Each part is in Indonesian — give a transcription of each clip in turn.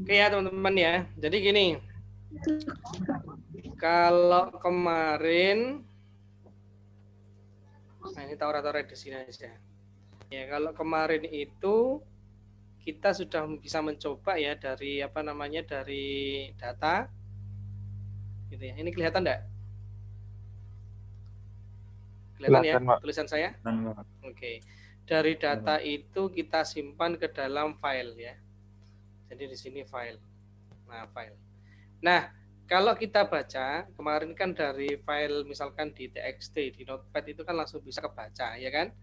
Oke ya teman-teman ya. Jadi gini, kalau kemarin, nah ini taruh-taruh di sini aja. Ya kalau kemarin itu kita sudah bisa mencoba ya dari apa namanya dari data, gitu ya. Ini kelihatan enggak? Kelihatan ya Kelihatan, Pak. tulisan saya? Pak. Oke. Dari data itu kita simpan ke dalam file ya. Jadi di sini file. Nah, file. Nah, kalau kita baca, kemarin kan dari file misalkan di TXT, di Notepad itu kan langsung bisa kebaca, ya kan?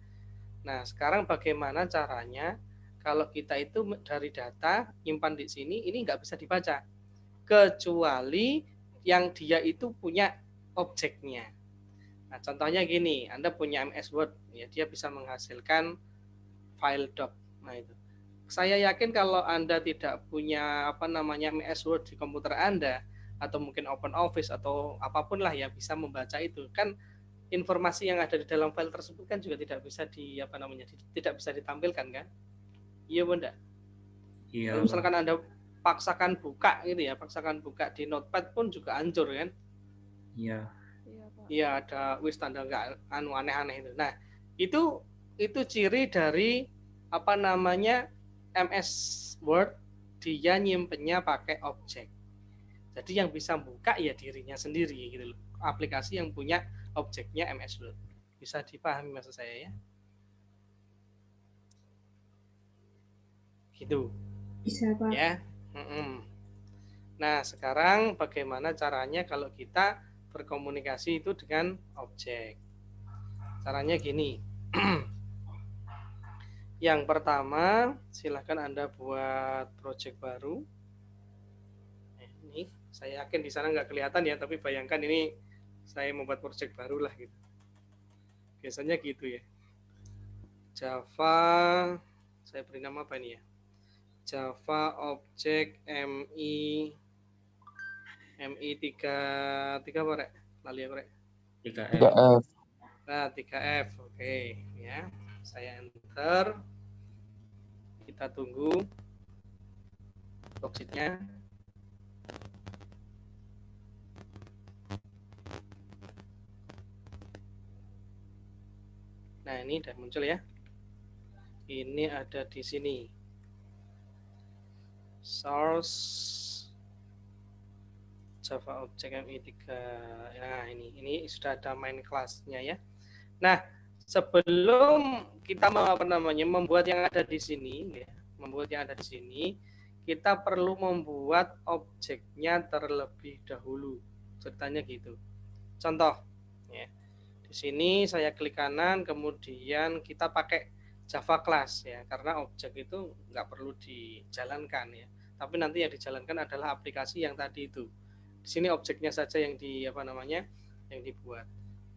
Nah, sekarang bagaimana caranya kalau kita itu dari data nyimpan di sini, ini nggak bisa dibaca. Kecuali yang dia itu punya objeknya. Nah, contohnya gini, Anda punya MS Word, ya dia bisa menghasilkan file doc. Nah, itu. Saya yakin kalau Anda tidak punya apa namanya MS Word di komputer Anda atau mungkin Open Office atau apapun lah yang bisa membaca itu, kan informasi yang ada di dalam file tersebut kan juga tidak bisa apa namanya tidak bisa ditampilkan kan? Iya bunda. Iya. Kalau misalkan Anda paksakan buka gitu ya, paksakan buka di Notepad pun juga hancur kan? Iya. Iya ada tanda nggak aneh-aneh itu. Nah itu ciri dari apa namanya MS Word, dia nyimpennya pakai objek. Jadi yang bisa buka ya dirinya sendiri gitu loh. Aplikasi yang punya objeknya MS Word. Bisa dipahami maksud saya ya? Gitu. Bisa, Pak. Ya. Nah, sekarang bagaimana caranya kalau kita berkomunikasi itu dengan objek? Caranya gini. Yang pertama, silahkan Anda buat project baru. Ini saya yakin di sana nggak kelihatan ya, tapi bayangkan ini saya membuat project baru lah gitu. Biasanya gitu ya. Java, saya beri nama apa ini ya? Java Object MI 3 apa rek? Lali apa rek? 3F. Nah, 3F. Oke, ya. Saya enter. Kita tunggu worksheet-nya. Nah, ini udah muncul ya. Ini ada di sini. Source Java Object MI3. Nah, ini sudah ada main kelasnya ya. Nah, sebelum kita membuat yang ada di sini ya, kita perlu membuat objeknya terlebih dahulu. Ceritanya gitu. Contoh ya. Di sini saya klik kanan, kemudian kita pakai Java class ya, karena objek itu nggak perlu dijalankan ya. Tapi nanti yang dijalankan adalah aplikasi yang tadi itu. Di sini objeknya saja yang yang dibuat.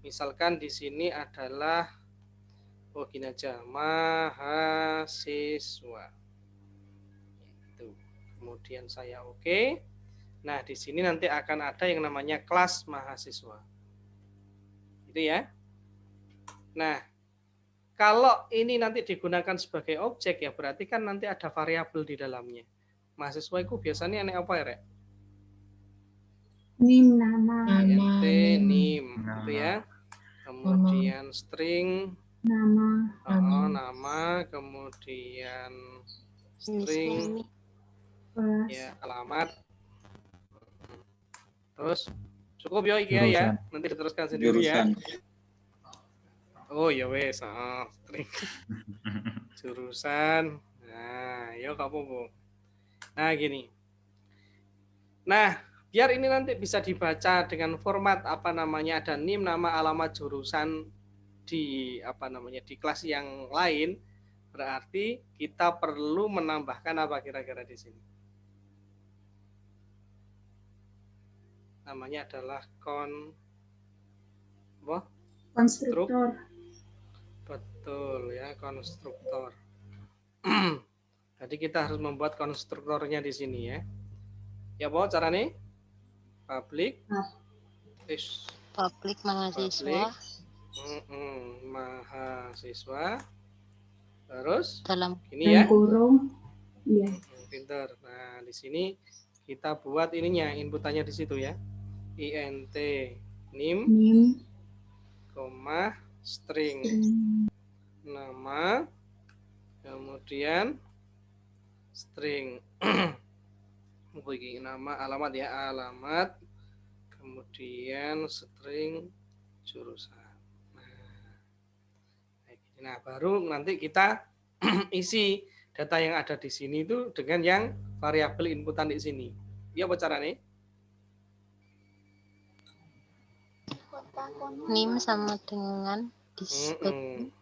Misalkan di sini adalah gini aja, mahasiswa. Itu. Kemudian saya oke. Nah, di sini nanti akan ada yang namanya kelas mahasiswa. Itu ya. Nah, kalau ini nanti digunakan sebagai objek ya berarti kan nanti ada variabel di dalamnya. Mahasiswa itu biasanya apa ya, Rek? NIM, nama. INT, NIM, gitu ya. Kemudian string, nama, kemudian string, ya alamat. Terus cukup ya iki ya. Nanti diteruskan sendiri ya. Oh ya wes, string. Jurusan. Nah, ya kamu Bu. Nah, gini. Nah, biar ini nanti bisa dibaca dengan format apa namanya ada NIM, nama, alamat, jurusan di di kelas yang lain, berarti kita perlu menambahkan apa kira-kira di sini? Namanya adalah konstruktor. Betul ya, konstruktor. Jadi kita harus membuat konstruktornya di sini ya. Ya, mau caranya? Public mahasiswa. Mahasiswa. Terus dalam ini ya. Kurung. Iya. Pinter. Nah, di sini kita buat ininya, inputannya di situ ya. int nim, nim, koma, string string, nama, kemudian string nama alamat ya, alamat, kemudian string jurusan. Nah, baru nanti kita isi data yang ada di sini itu dengan yang variabel inputan di sini. Iya apa caranya? Nim sama dengan disebut.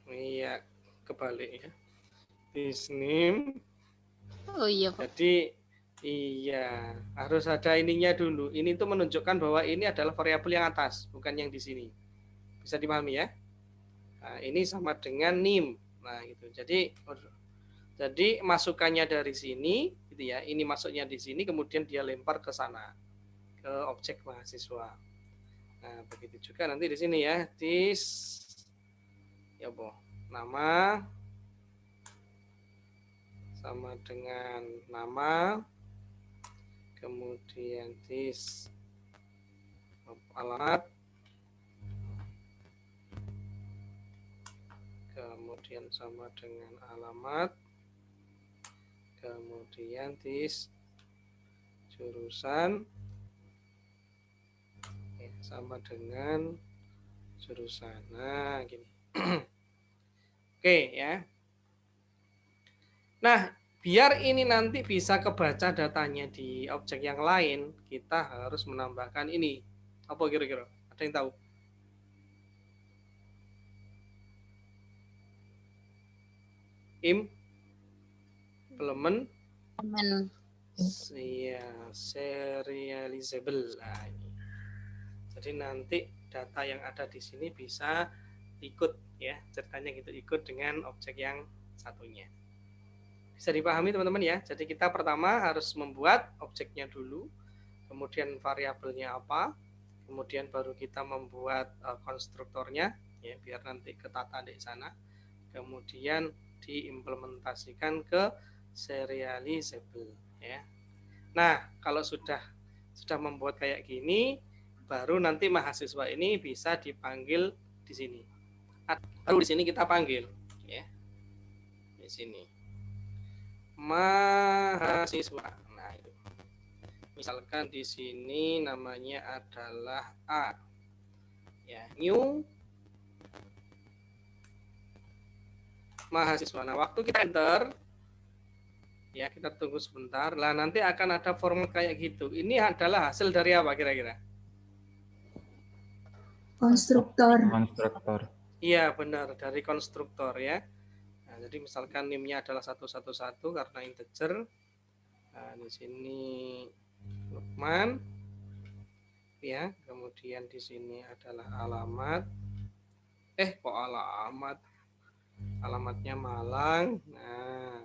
Iya, kebalik ya. This name. Oh iya, Pak. Jadi iya, harus ada ininya dulu. Ini tuh menunjukkan bahwa ini adalah variabel yang atas, bukan yang di sini. Bisa dipahami ya? Nah, ini sama dengan nim. Nah, gitu. Jadi masukannya dari sini gitu ya. Ini masuknya di sini kemudian dia lempar ke sana, ke objek mahasiswa. Nah, begitu juga nanti di sini ya. This ya, nama sama dengan nama, kemudian this alamat, kemudian sama dengan alamat, kemudian this jurusan ya, sama dengan jurusan. Nah, gini. Oke ya. Nah, biar ini nanti bisa kebaca datanya di objek yang lain, kita harus menambahkan ini. Apa kira-kira? Ada yang tahu? Implement ya, serializable. Nah, ini. Jadi nanti data yang ada di sini bisa ikut ya, ceritanya gitu, ikut dengan objek yang satunya. Bisa dipahami teman-teman ya. Jadi kita pertama harus membuat objeknya dulu, kemudian variabelnya apa, kemudian baru kita membuat konstruktornya ya, biar nanti ketata di sana, kemudian diimplementasikan ke serializable ya. Nah, kalau sudah membuat kayak gini, baru nanti mahasiswa ini bisa dipanggil di sini. Baru di sini kita panggil ya. Di sini mahasiswa. Nah, itu. Misalkan di sini namanya adalah A. Ya, new mahasiswa. Nah, waktu kita enter ya, kita tunggu sebentar. Lah nanti akan ada format kayak gitu. Ini adalah hasil dari apa kira-kira? konstruktor. Iya, benar, dari konstruktor ya. Nah, jadi misalkan NIM-nya adalah 111 karena integer. Nah, di sini Lukman ya, kemudian di sini adalah alamat. Kok alamat? Alamatnya Malang. Nah,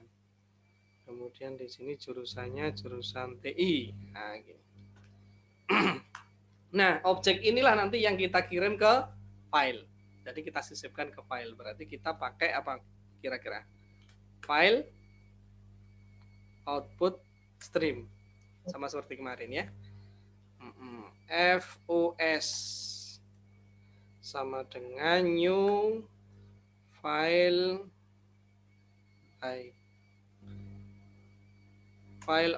kemudian di sini jurusannya jurusan TI. Nah, gini. Nah, objek inilah nanti yang kita kirim ke file. Jadi kita sisipkan ke file. Berarti kita pakai apa kira-kira? File output stream. Sama seperti kemarin ya. FOS sama dengan new file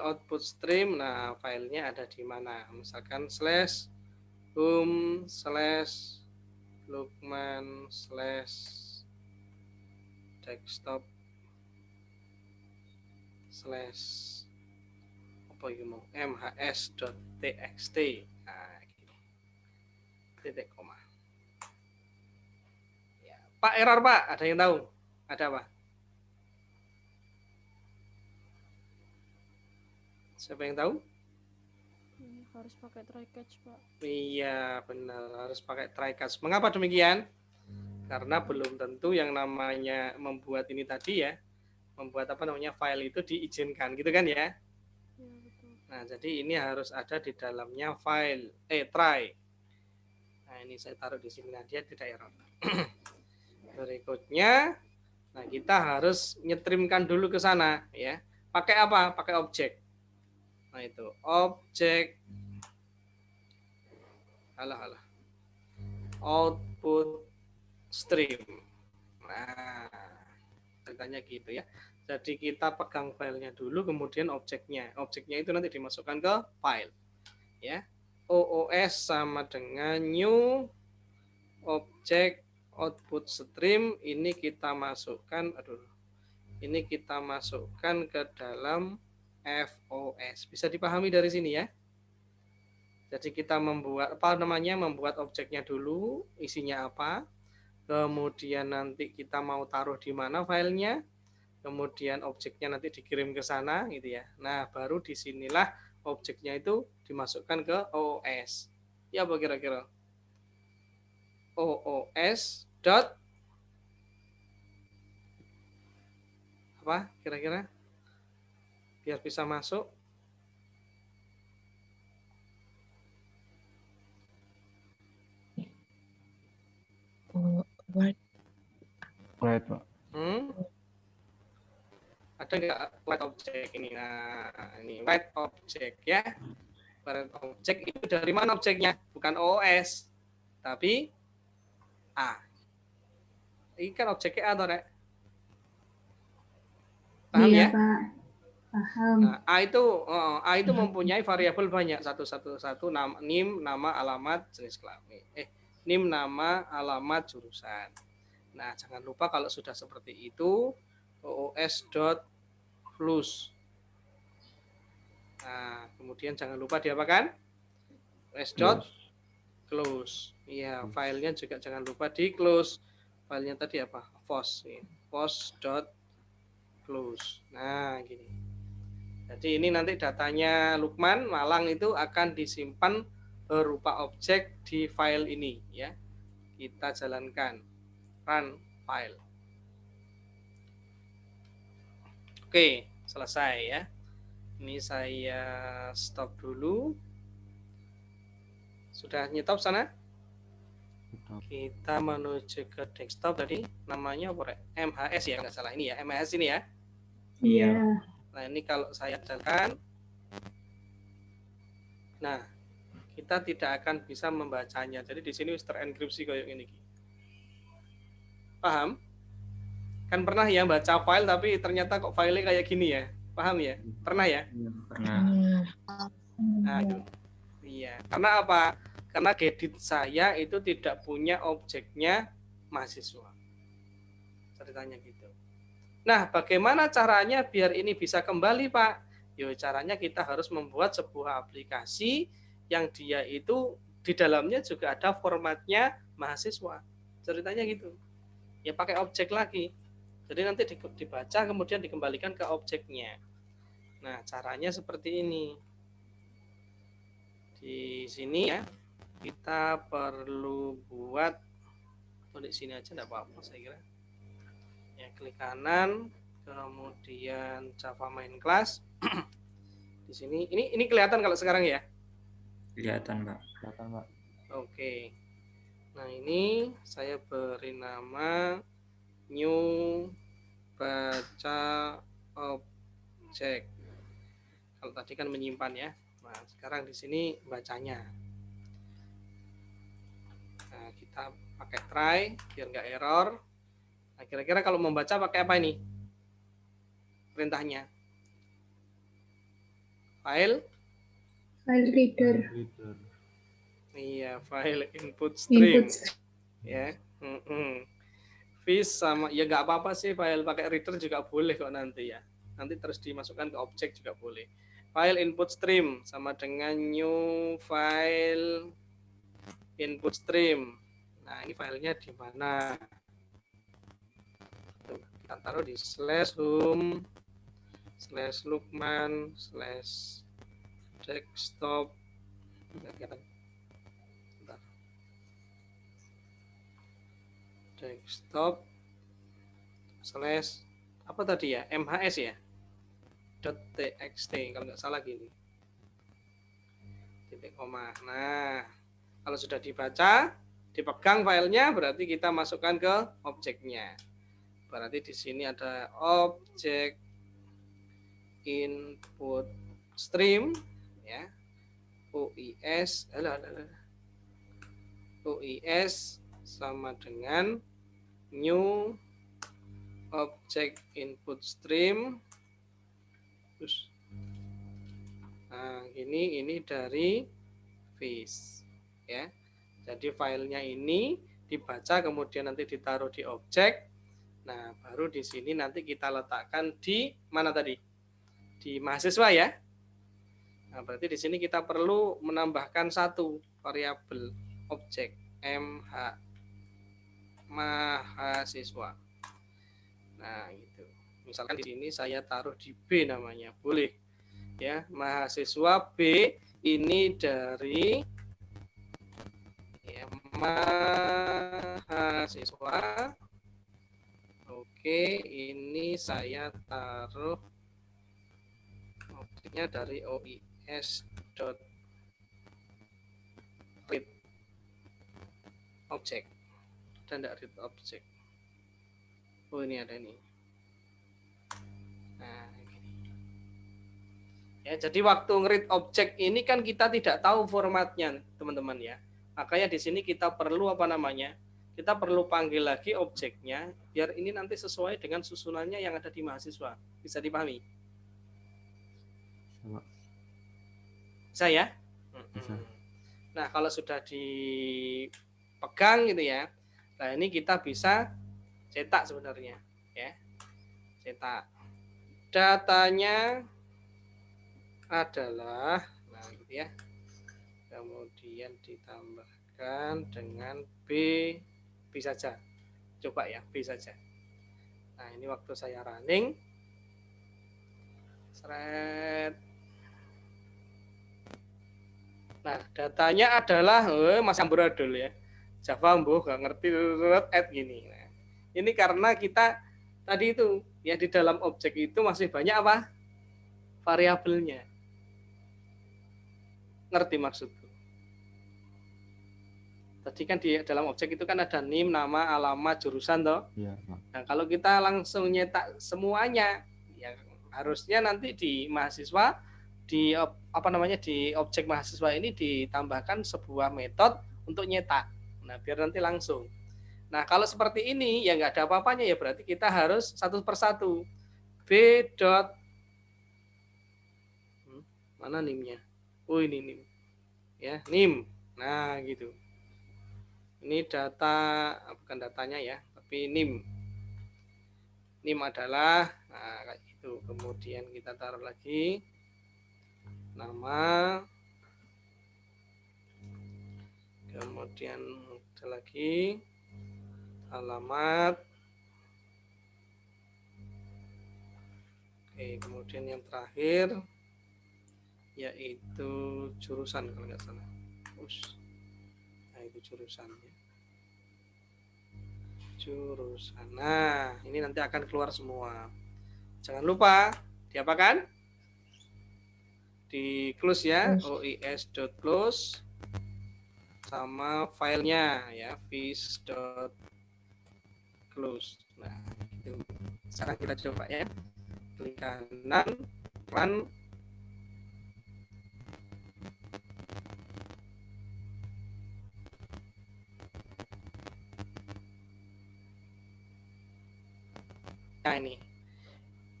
output stream. Nah, filenya ada di mana? Misalkan /home/Lukman/desktop/ apa itu mau mhs.txt. Nah, gini. Titik koma. Ya. Pak, error Pak, ada yang tahu? Ada apa? Siapa yang tahu? Harus pakai try catch, Pak. Iya, benar, harus pakai try catch. Mengapa demikian? Karena belum tentu yang namanya membuat ini tadi ya, membuat apa namanya file itu diizinkan, gitu kan ya? Ya, betul. Nah, jadi ini harus ada di dalamnya file try. Nah, ini saya taruh di sini, nah dia tidak error. Berikutnya, nah kita harus nyetrimkan dulu ke sana ya. pakai apa? Pakai objek. Nah itu objek. Alah. Output stream. Nah, ceritanya gitu ya. Jadi kita pegang filenya dulu, kemudian objeknya. Objeknya itu nanti dimasukkan ke file. Ya, OOS sama dengan new object output stream. Ini kita masukkan, ini kita masukkan ke dalam FOS. Bisa dipahami dari sini ya. Jadi kita membuat membuat objeknya dulu, isinya apa, kemudian nanti kita mau taruh di mana filenya, kemudian objeknya nanti dikirim ke sana gitu ya. Nah, baru disinilah objeknya itu dimasukkan ke OOS. Ya apa kira-kira? OOS dot apa kira-kira? Biar bisa masuk. Wait, Pak. Ada nggak write object ini? Nah, ini write object ya. Write object itu dari mana objeknya? Bukan OOS, tapi A. Ini kan objeknya A, atau Rek? Paham Iya, ya? Pak. Paham. Nah, A itu mempunyai variabel banyak, satu NIM, nama, alamat, jenis kelamin. NIM, nama, alamat, jurusan. Nah, jangan lupa kalau sudah seperti itu, OOS.close. Nah, kemudian jangan lupa diapakan? OOS.close. Iya, filenya juga jangan lupa di close. Filenya tadi apa? FOS. FOS.close. Nah, gini. Jadi ini nanti datanya Lukman Malang itu akan disimpan berupa objek di file ini ya. Kita jalankan run file. Oke, selesai ya. Ini saya stop dulu. Sudah nyetop sana? Kita menuju ke desktop tadi. Namanya apa? MHS ya, nggak salah ini ya. MHS ini ya. Iya. Nah, ini kalau saya jalan, nah, kita tidak akan bisa membacanya. Jadi di sini terenkripsi kayak ini. Paham? Kan pernah ya baca file tapi ternyata kok filenya kayak gini ya. Paham ya? Pernah ya? Pernah. Nah, itu. Iya. Karena apa? Karena Gedit saya itu tidak punya objeknya mahasiswa. Ceritanya gitu. Nah, bagaimana caranya biar ini bisa kembali, Pak? Yo, caranya kita harus membuat sebuah aplikasi yang dia itu di dalamnya juga ada formatnya mahasiswa. Ceritanya gitu. Ya pakai objek lagi. Jadi nanti dibaca kemudian dikembalikan ke objeknya. Nah, caranya seperti ini. Di sini ya, kita perlu buat di sini aja enggak apa-apa saya kira. Ya, klik kanan, kemudian Java main class. Di sini ini kelihatan kalau sekarang ya? Kelihatan, Pak. Oke. Nah, ini saya beri nama new baca objek. Kalau tadi kan menyimpan ya. Nah, sekarang di sini bacanya. Nah, kita pakai try biar nggak error. Nah, kira-kira kalau membaca pakai apa ini? Perintahnya. File reader. Iya, file input stream. Input. Ya. Fish sama ya nggak apa-apa sih, file pakai reader juga boleh kok nanti ya. Nanti terus dimasukkan ke objek juga boleh. File input stream sama dengan new file input stream. Nah, ini filenya di mana? Kita taruh di /home /lukman /desktop. Desktop / apa tadi ya, MHS ya, .txt kalau nggak salah gini, titik koma. Nah, kalau sudah dibaca, dipegang filenya, berarti kita masukkan ke objeknya. Berarti di sini ada objek input stream ya. UIS sama dengan new object input stream. Terus nah, ini dari fish ya. Jadi filenya ini dibaca kemudian nanti ditaruh di objek. Nah, baru di sini nanti kita letakkan di mana tadi? Di mahasiswa ya. Nah, berarti di sini kita perlu menambahkan satu variabel objek MH mahasiswa. Nah, gitu. Misalkan di sini saya taruh di B namanya, boleh. Ya, mahasiswa B ini dari ya, mahasiswa. Oke, ini saya taruh objeknya dari OIS.read object dan tidak read object. Oh, ini ada ini. Nah, ini. Ya, jadi waktu nge-read object ini kan kita tidak tahu formatnya, teman-teman ya. Makanya di sini kita perlu apa namanya? Kita perlu panggil lagi objeknya biar ini nanti sesuai dengan susunannya yang ada di mahasiswa. Bisa dipahami? Bisa ya? Bisa. Nah, kalau sudah dipegang gitu ya. Nah, ini kita bisa cetak sebenarnya ya. Cetak. Datanya adalah nah gitu ya. Kemudian ditambahkan dengan B saja. Coba ya, B saja. Nah, ini waktu saya running. Seret. Nah, datanya adalah Mas amburadul ya. Java mbuh gak ngerti add gini. Nah, ini karena kita tadi itu ya di dalam objek itu masih banyak apa? Variabelnya. Ngerti maksudku? Tadi kan di dalam objek itu kan ada NIM, nama, alamat, jurusan toh. Iya, Pak. Nah, kalau kita langsung nyetak semuanya, ya harusnya nanti di mahasiswa di apa namanya di objek mahasiswa ini ditambahkan sebuah metode untuk nyetak. Nah, biar nanti langsung. Nah, kalau seperti ini ya nggak ada apa-apanya ya berarti kita harus satu persatu. B. Mana NIM-nya? Oh, ini NIM. Ya, NIM. Nah, gitu. Ini data, bukan datanya ya, tapi NIM. NIM adalah, nah kayak gitu. Kemudian kita taruh lagi nama. Kemudian ada lagi alamat. Oke, kemudian yang terakhir yaitu jurusan kalau nggak salah. Nah, itu jurusannya. Jurusan. Nah, ini nanti akan keluar semua. Jangan lupa diapakan? Di close ya, ois.close sama filenya ya, fish.close. Nah, itu. Sekarang kita coba ya. Klik kanan, run. Nah, ini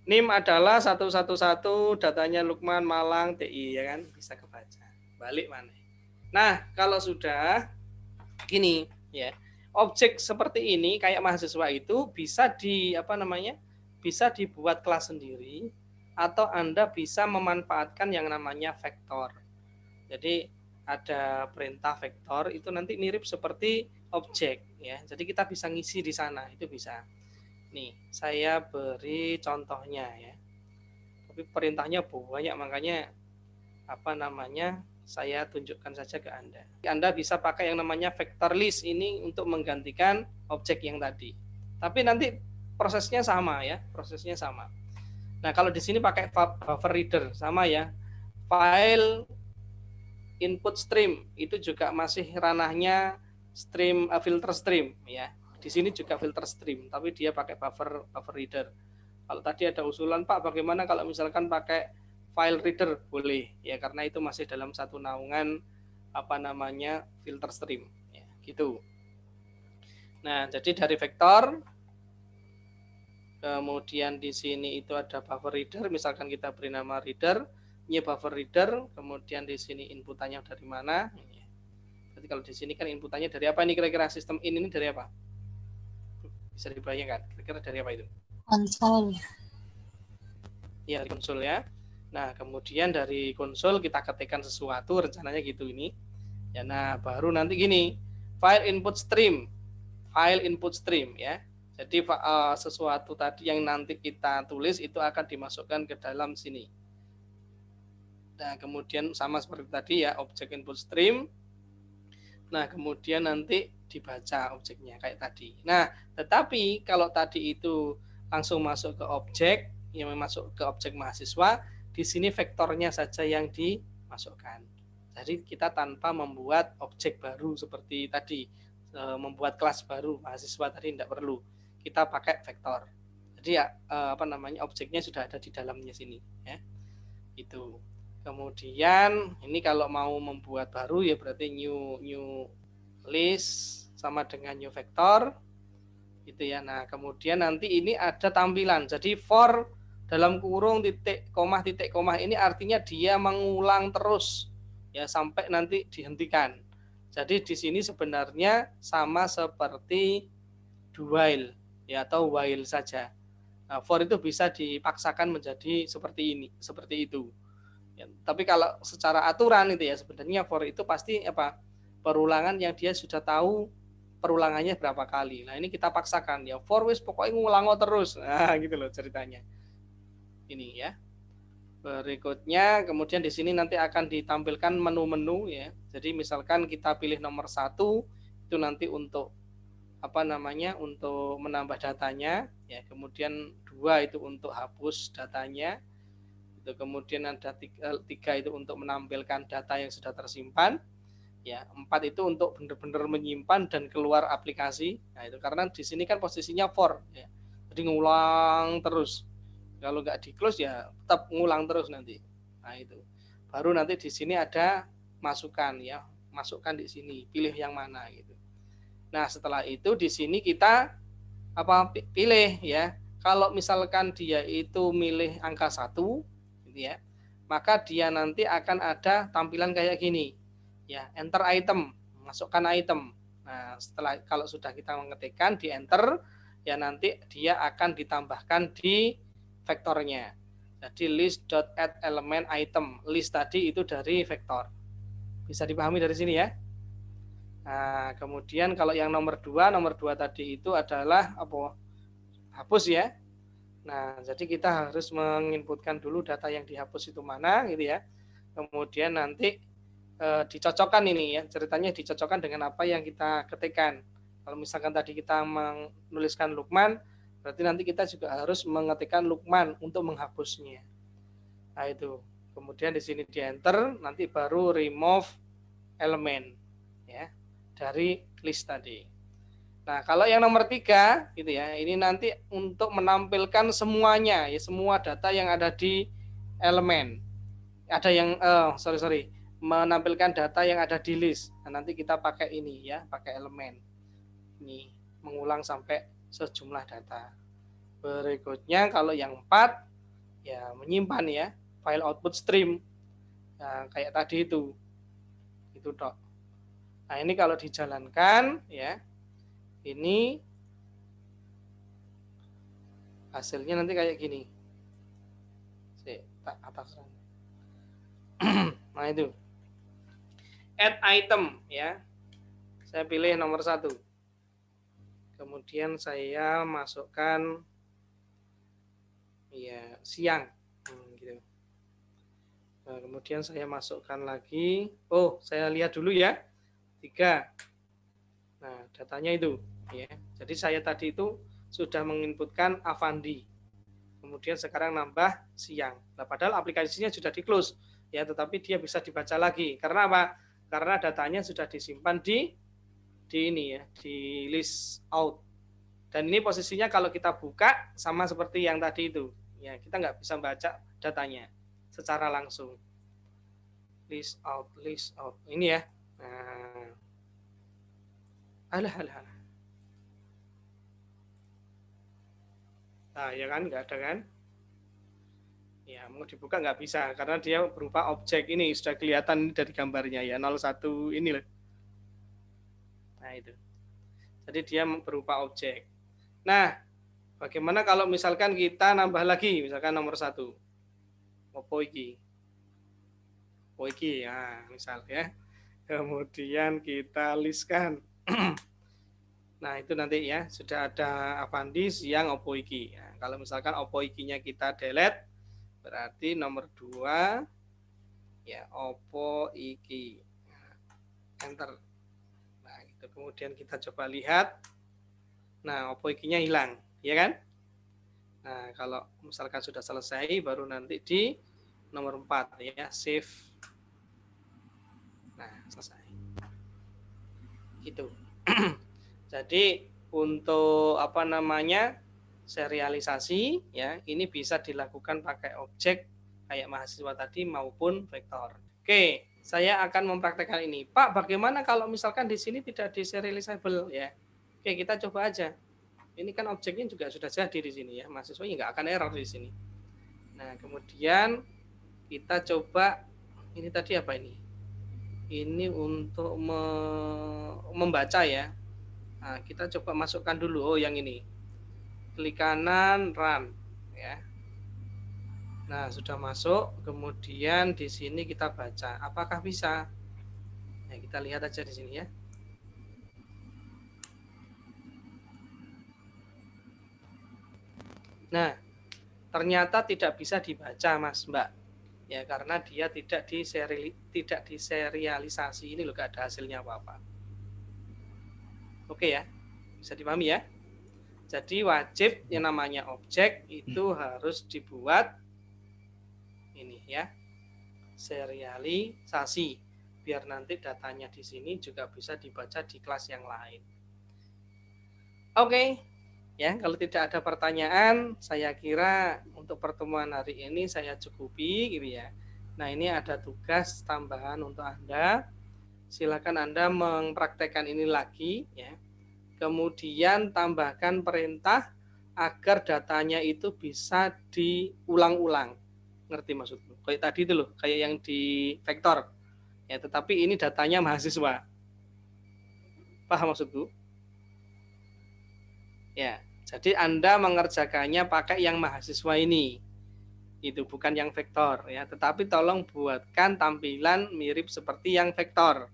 NIM adalah 111 datanya Lukman Malang TI ya kan, bisa kebaca. Balik mana? Nah, kalau sudah gini ya, objek seperti ini kayak mahasiswa itu bisa bisa dibuat kelas sendiri atau Anda bisa memanfaatkan yang namanya vektor. Jadi ada perintah vektor itu nanti mirip seperti objek ya. Jadi kita bisa ngisi di sana, itu bisa. Nih, saya beri contohnya ya. Tapi perintahnya banyak, makanya saya tunjukkan saja ke Anda. Anda bisa pakai yang namanya vector list ini untuk menggantikan objek yang tadi. Tapi nanti prosesnya sama ya, prosesnya sama. Nah, kalau di sini pakai buffer reader sama ya. File input stream itu juga masih ranahnya filter stream ya. Di sini juga filter stream, tapi dia pakai buffer reader. Kalau tadi ada usulan, Pak, bagaimana kalau misalkan pakai file reader? Boleh, ya, karena itu masih dalam satu naungan filter stream, ya, gitu. Nah, jadi dari vektor, kemudian di sini itu ada buffer reader, misalkan kita beri nama reader, ini buffer reader, kemudian di sini inputannya dari mana? Jadi kalau di sini kan inputannya dari apa ini kira-kira sistem ini dari apa? Bisa dibayangkan, kira-kira dari apa itu? Konsol. Ya, dari konsol ya. Nah, kemudian dari konsol kita ketikkan sesuatu, rencananya gitu ini. Ya, nah baru nanti gini, file input stream ya. Jadi sesuatu tadi yang nanti kita tulis itu akan dimasukkan ke dalam sini. Nah, kemudian sama seperti tadi ya, objek input stream. Nah, kemudian nanti dibaca objeknya kayak tadi. Nah, tetapi kalau tadi itu langsung masuk ke objek, yang masuk ke objek mahasiswa, di sini vektornya saja yang dimasukkan. Jadi kita tanpa membuat objek baru seperti tadi, membuat kelas baru mahasiswa tadi tidak perlu. Kita pakai vektor. Jadi ya objeknya sudah ada di dalamnya sini ya. Itu. Kemudian ini kalau mau membuat baru ya berarti new list sama dengan new vector gitu ya. Nah, kemudian nanti ini ada tampilan. Jadi for dalam kurung titik koma ini artinya dia mengulang terus ya sampai nanti dihentikan. Jadi di sini sebenarnya sama seperti do while ya atau while saja. Nah, for itu bisa dipaksakan menjadi seperti ini, seperti itu. Ya, tapi kalau secara aturan itu ya sebenarnya for itu pasti perulangan yang dia sudah tahu perulangannya berapa kali. Nah, ini kita paksakan ya for wis pokoknya ngulang terus. Nah, gitu loh ceritanya. Ini ya. Berikutnya kemudian di sini nanti akan ditampilkan menu-menu ya. Jadi misalkan kita pilih nomor 1 itu nanti untuk untuk menambah datanya ya. Kemudian 2 itu untuk hapus datanya. Itu kemudian ada 3 itu untuk menampilkan data yang sudah tersimpan ya, 4 itu untuk benar-benar menyimpan dan keluar aplikasi. Nah, itu karena di sini kan posisinya for ya. Jadi ngulang terus. Kalau nggak di close ya tetap ngulang terus nanti. Nah, itu. Baru nanti di sini ada masukkan ya. Masukkan di sini, pilih yang mana gitu. Nah, setelah itu di sini kita pilih ya. Kalau misalkan dia itu milih angka 1 ya, maka dia nanti akan ada tampilan kayak gini ya, enter item, masukkan item. Nah, setelah kalau sudah kita mengetikkan di enter ya nanti dia akan ditambahkan di vektornya. Jadi list.add_element item, list tadi itu dari vektor. Bisa dipahami dari sini ya. Nah, kemudian kalau yang nomor 2 tadi itu adalah hapus ya. Nah, jadi kita harus menginputkan dulu data yang dihapus itu mana gitu ya. Kemudian nanti dicocokkan ini ya, ceritanya dicocokkan dengan apa yang kita ketikkan. Kalau misalkan tadi kita menuliskan Lukman, berarti nanti kita juga harus mengetikkan Lukman untuk menghapusnya. Nah, itu. Kemudian di sini di enter, nanti baru remove element ya dari list tadi. Nah, kalau yang nomor 3 gitu ya, ini nanti untuk menampilkan semuanya ya, semua data yang ada di elemen. Ada yang menampilkan data yang ada di list. Nah, nanti kita pakai ini ya, pakai elemen. Ini mengulang sampai sejumlah data. Berikutnya kalau yang 4 ya menyimpan ya, file output stream. Nah, kayak tadi itu. Itu dok. Nah, ini kalau dijalankan ya, ini hasilnya nanti kayak gini. Atas. Nah, itu. Add item ya. Saya pilih nomor 1. Kemudian saya masukkan ya siang. Gitu. Nah, kemudian saya masukkan lagi. Oh, saya lihat dulu ya. 3. Nah, datanya itu ya. Jadi saya tadi itu sudah menginputkan Avandi. Kemudian sekarang nambah siang. Nah, padahal aplikasinya sudah di-close ya, tetapi dia bisa dibaca lagi. Karena apa? Karena datanya sudah disimpan di ini ya, di list out. Dan ini posisinya kalau kita buka sama seperti yang tadi itu. Ya, kita nggak bisa baca datanya secara langsung. List out. Ini ya. Nah. Alah. Nah, ya kan, nggak ada kan? Ya, mau dibuka nggak bisa karena dia berupa objek. Ini sudah kelihatan dari gambarnya ya, 01 ini loh. Nah, itu. Jadi dia berupa objek. Nah, bagaimana kalau misalkan kita nambah lagi, misalkan nomor 1. Oppo iki. Ya, misal ya. Kemudian kita listkan. Nah, itu nanti ya, sudah ada Avandis yang Oppo iki. Nah, kalau misalkan Oppo iki-nya kita delete, berarti nomor 2 ya Oppo iki. Nah, enter. Nah, itu kemudian kita coba lihat. Nah, Oppo iki-nya hilang, ya kan? Nah, kalau misalkan sudah selesai, baru nanti di nomor 4 ya, save. Nah, selesai. Gitu. Jadi untuk apa namanya serialisasi ya ini bisa dilakukan pakai objek kayak mahasiswa tadi maupun vektor. Oke, saya akan mempraktekkan ini. Pak, bagaimana kalau misalkan di sini tidak diserialisable ya? Oke, kita coba aja. Ini kan objeknya juga sudah jadi di sini ya, mahasiswanya nggak akan error di sini. Nah, kemudian kita coba ini tadi apa ini? Ini untuk membaca ya. Nah, kita coba masukkan dulu. Oh, yang ini. Klik kanan, run. Ya. Nah, sudah masuk. Kemudian di sini kita baca. Apakah bisa? Nah, kita lihat aja di sini ya. Nah, ternyata tidak bisa dibaca, Mas, Mbak. Ya, karena dia tidak diserialisasi. Ini loh, gak ada hasilnya apa-apa. Oke ya, bisa dipahami ya. Jadi wajib yang namanya objek itu harus dibuat ini ya, serialisasi biar nanti datanya di sini juga bisa dibaca di kelas yang lain. Oke, ya kalau tidak ada pertanyaan, saya kira untuk pertemuan hari ini saya cukupi gitu ya. Nah ini ada tugas tambahan untuk Anda. Silakan Anda mempraktekkan ini lagi ya. Kemudian tambahkan perintah agar datanya itu bisa diulang-ulang. Ngerti maksudku? Kayak tadi itu loh, kayak yang di vektor. Ya, tetapi ini datanya mahasiswa. Paham maksudku? Ya, jadi Anda mengerjakannya pakai yang mahasiswa ini. Itu bukan yang vektor ya, tetapi tolong buatkan tampilan mirip seperti yang vektor.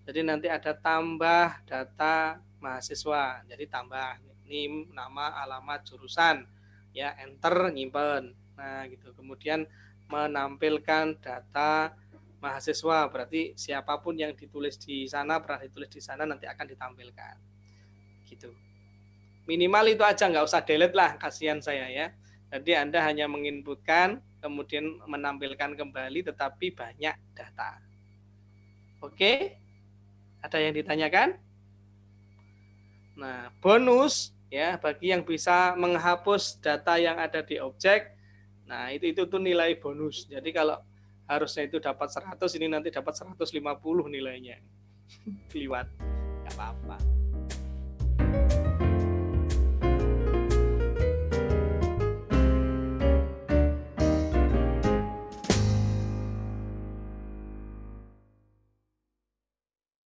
Jadi nanti ada tambah data mahasiswa. Jadi tambah NIM, nama, alamat, jurusan. Ya, enter, nyimpen. Nah, gitu. Kemudian menampilkan data mahasiswa. Berarti siapapun yang ditulis di sana, pernah ditulis di sana nanti akan ditampilkan. Gitu. Minimal itu aja, nggak usah delete lah, kasihan saya ya. Jadi Anda hanya menginputkan, kemudian menampilkan kembali, tetapi banyak data. Oke? Ada yang ditanyakan? Nah, bonus ya bagi yang bisa menghapus data yang ada di objek. Nah, itu tuh nilai bonus. Jadi kalau harusnya itu dapat 100, ini nanti dapat 150 nilainya. Keliwat. Enggak apa-apa.